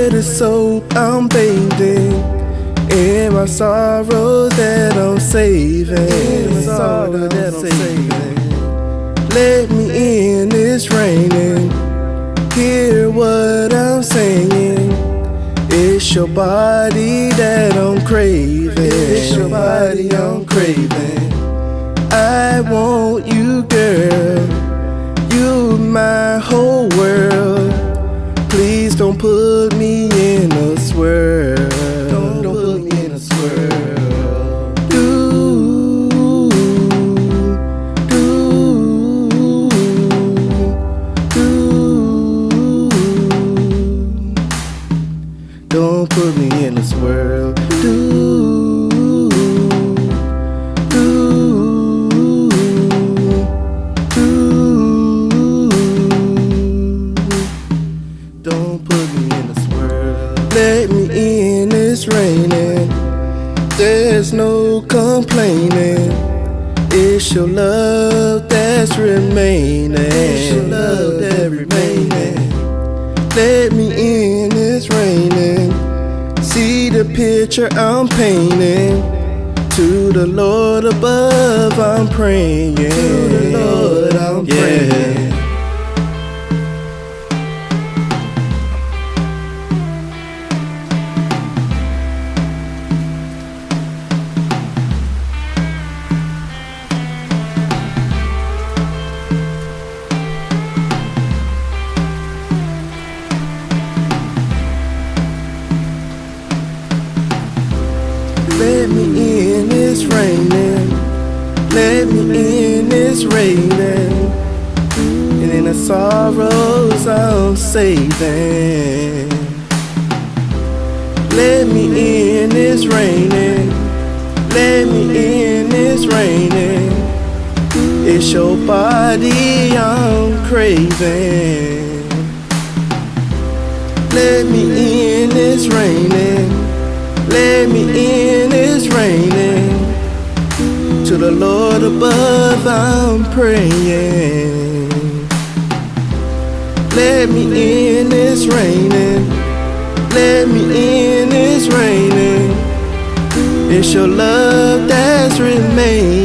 sweat is soap I'm bathing in my sorrows that I'm saving. Let me in, it's raining. Hear what I'm saying. It's your body that I'm craving. It's your body I'm craving. I want you, girl. You my whole world. Please don't put me in a swirl. Don't put me in a swirl. Don't put me in a swirl. Don't put me in a swirl. Let me in, it's raining. There's no complaining. It's your love that's remaining. It's your love that remaining. Let me in, it's raining. See the picture I'm painting. To the Lord above I'm praying. To the Lord I'm praying. Let me in, it's raining. Let me in, it's raining. And in the sorrows I'm saving. Let me in, it's raining. Let me in, it's raining. It's your body I'm craving. Let me in, it's raining. Let me in, it's raining. To the Lord above I'm praying. Let me in, it's raining. Let me in, it's raining. It's your love that's remaining.